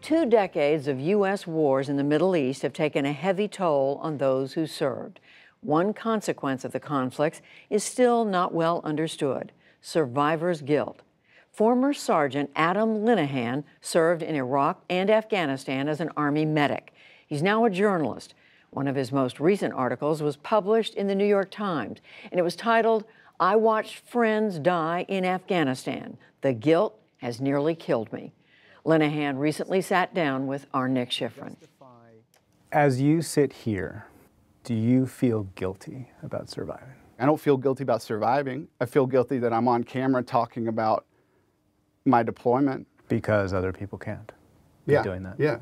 2 decades of U.S. wars in the Middle East have taken a heavy toll on those who served. One consequence of the conflicts is still not well understood: survivor's guilt. Former Sergeant Adam Linehan served in Iraq and Afghanistan as an Army medic. He's now a journalist. One of his most recent articles was published in the New York Times, and it was titled, "I Watched Friends Die in Afghanistan. The Guilt Has Nearly Killed Me." Linehan recently sat down with our Nick Schifrin. As you sit here, do you feel guilty about surviving? I don't feel guilty about surviving. I feel guilty that I'm on camera talking about my deployment. Because other people can't be doing that? Yeah,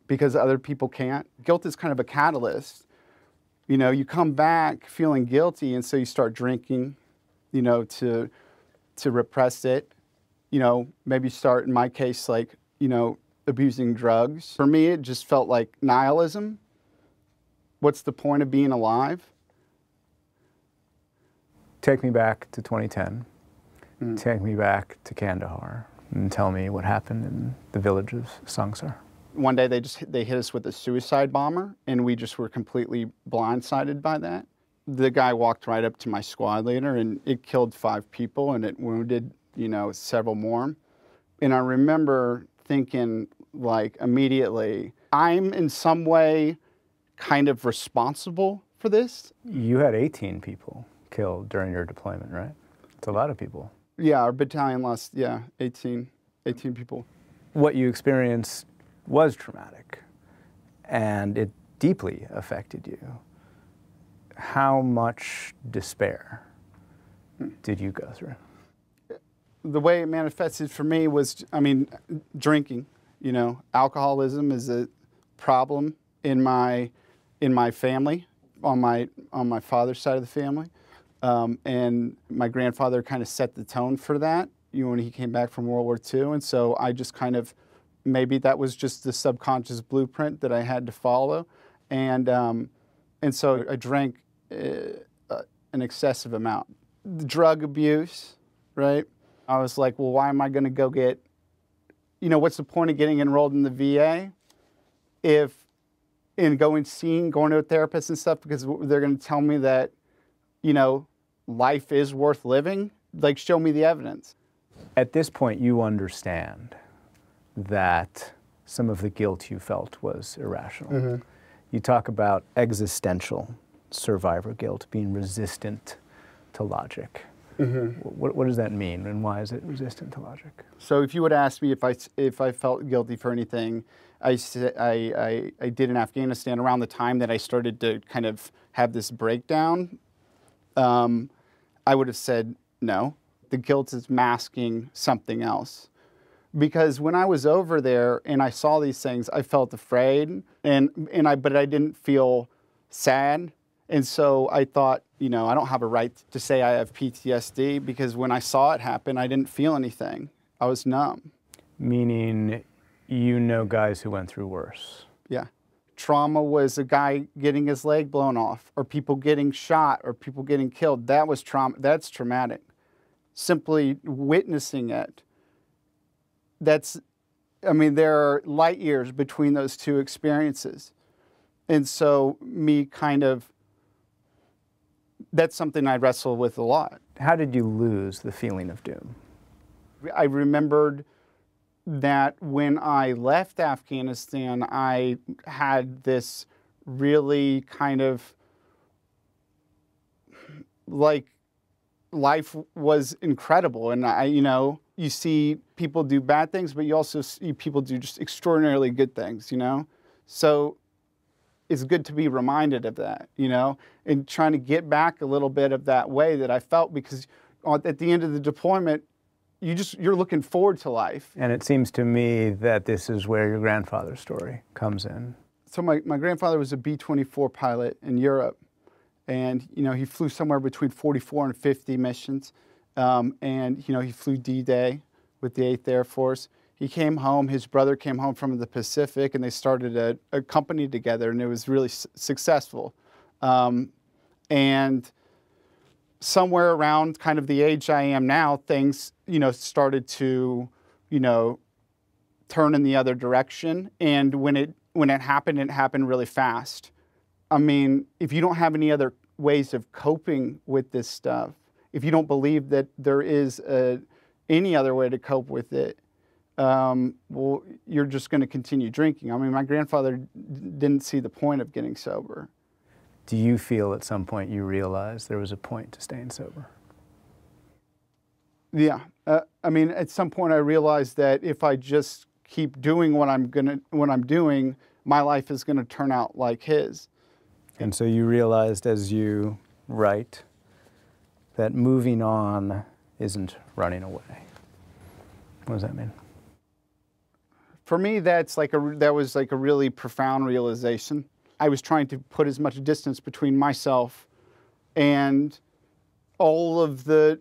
because other people can't. Guilt is kind of a catalyst. You know, you come back feeling guilty, and so you start drinking, you know, to repress it. You know, maybe start, in my case, like, you know, abusing drugs. For me, it just felt like nihilism. What's the point of being alive? Take me back to 2010. Take me back to Kandahar and tell me what happened in the village of Sangsar. One day they hit us with a suicide bomber, and we just were completely blindsided by that. The guy walked right up to my squad leader, and it killed 5 people, and it wounded, you know, several more. And I remember thinking, like, immediately, I'm in some way kind of responsible for this. You had 18 people killed during your deployment, right? It's a lot of people. Yeah, our battalion lost, 18 people. What you experienced was traumatic, and it deeply affected you. How much despair did you go through? The way it manifested for me was, I mean, drinking. You know, alcoholism is a problem in my family, on my father's side of the family, and my grandfather kind of set the tone for that. You know, when he came back from World War II, and so I just kind of, maybe that was just the subconscious blueprint that I had to follow, and so I drank an excessive amount. The drug abuse, right? I was like, well, why am I going to go get, you know, what's the point of getting enrolled in the VA going to a therapist and stuff, because they're going to tell me that, you know, life is worth living? Like, show me the evidence. At this point, you understand that some of the guilt you felt was irrational. You talk about existential survivor guilt, being resistant to logic. What does that mean, and why is it resistant to logic? So if you would ask me if I felt guilty for anything, I did in Afghanistan around the time that I started to kind of have this breakdown, I would have said no. The guilt is masking something else. Because when I was over there and I saw these things, I felt afraid, but I didn't feel sad. And so I thought, you know, I don't have a right to say I have PTSD, because when I saw it happen, I didn't feel anything. I was numb. Meaning, you know guys who went through worse. Yeah. Trauma was a guy getting his leg blown off, or people getting shot, or people getting killed. That was trauma. That's traumatic. Simply witnessing it, I mean, there are light years between those two experiences. And so that's something I wrestle with a lot. How did you lose the feeling of doom? I remembered that when I left Afghanistan, I had this really kind of, like, life was incredible. And you know, you see people do bad things, but you also see people do just extraordinarily good things, you know? So it's good to be reminded of that, you know, and trying to get back a little bit of that way that I felt, because at the end of the deployment, you're looking forward to life. And it seems to me that this is where your grandfather's story comes in. So my grandfather was a B-24 pilot in Europe, and, you know, he flew somewhere between 44 and 50 missions, and, you know, he flew D-Day with the 8th Air Force. He came home, his brother came home from the Pacific, and they started a company together, and it was really successful. And somewhere around kind of the age I am now, things, you know, started to, you know, turn in the other direction. And when it happened really fast. I mean, if you don't have any other ways of coping with this stuff, if you don't believe that there is any other way to cope with it, well, you're just going to continue drinking. I mean, my grandfather didn't see the point of getting sober. Do you feel at some point you realized there was a point to staying sober? Yeah. I mean, at some point I realized that if I just keep doing what I'm doing, my life is going to turn out like his. And so you realized as you write that moving on isn't running away. What does that mean? For me, that was like a really profound realization. I was trying to put as much distance between myself and all of the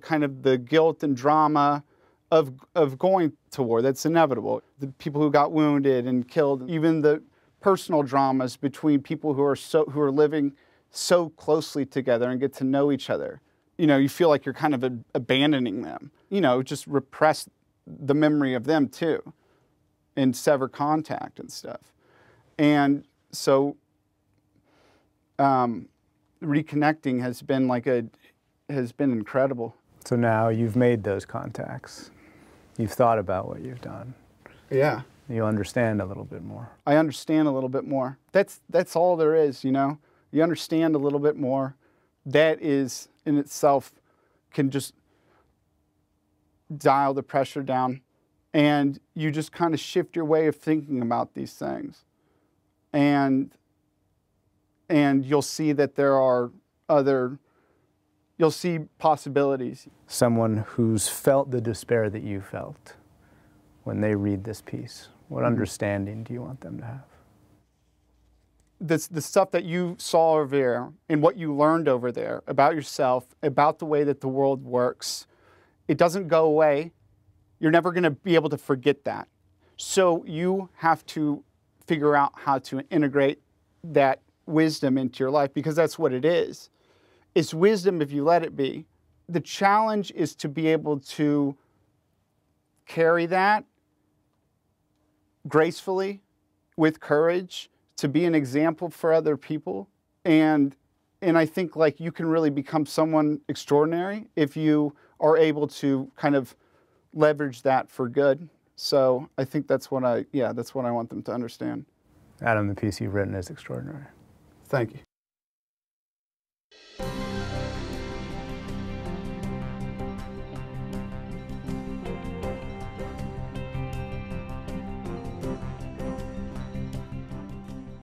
kind of the guilt and drama of going to war. That's inevitable. The people who got wounded and killed, even the personal dramas between people who are living so closely together and get to know each other. You know, you feel like you're kind of abandoning them. You know, just repress the memory of them too, and sever contact and stuff. And so, reconnecting has been incredible. So now you've made those contacts. You've thought about what you've done. Yeah. You understand a little bit more. I understand a little bit more. That's all there is, you know. You understand a little bit more. That is in itself can just dial the pressure down, and you just kind of shift your way of thinking about these things. And you'll see that there are you'll see possibilities. Someone who's felt the despair that you felt when they read this piece, what understanding do you want them to have? The stuff that you saw over there and what you learned over there about yourself, about the way that the world works, it doesn't go away. You're never going to be able to forget that. So you have to figure out how to integrate that wisdom into your life, because that's what it is. It's wisdom if you let it be. The challenge is to be able to carry that gracefully, with courage, to be an example for other people. And I think like you can really become someone extraordinary if you are able to kind of leverage that for good. So I think that's what I want them to understand. Adam, the piece you've written is extraordinary. Thank you.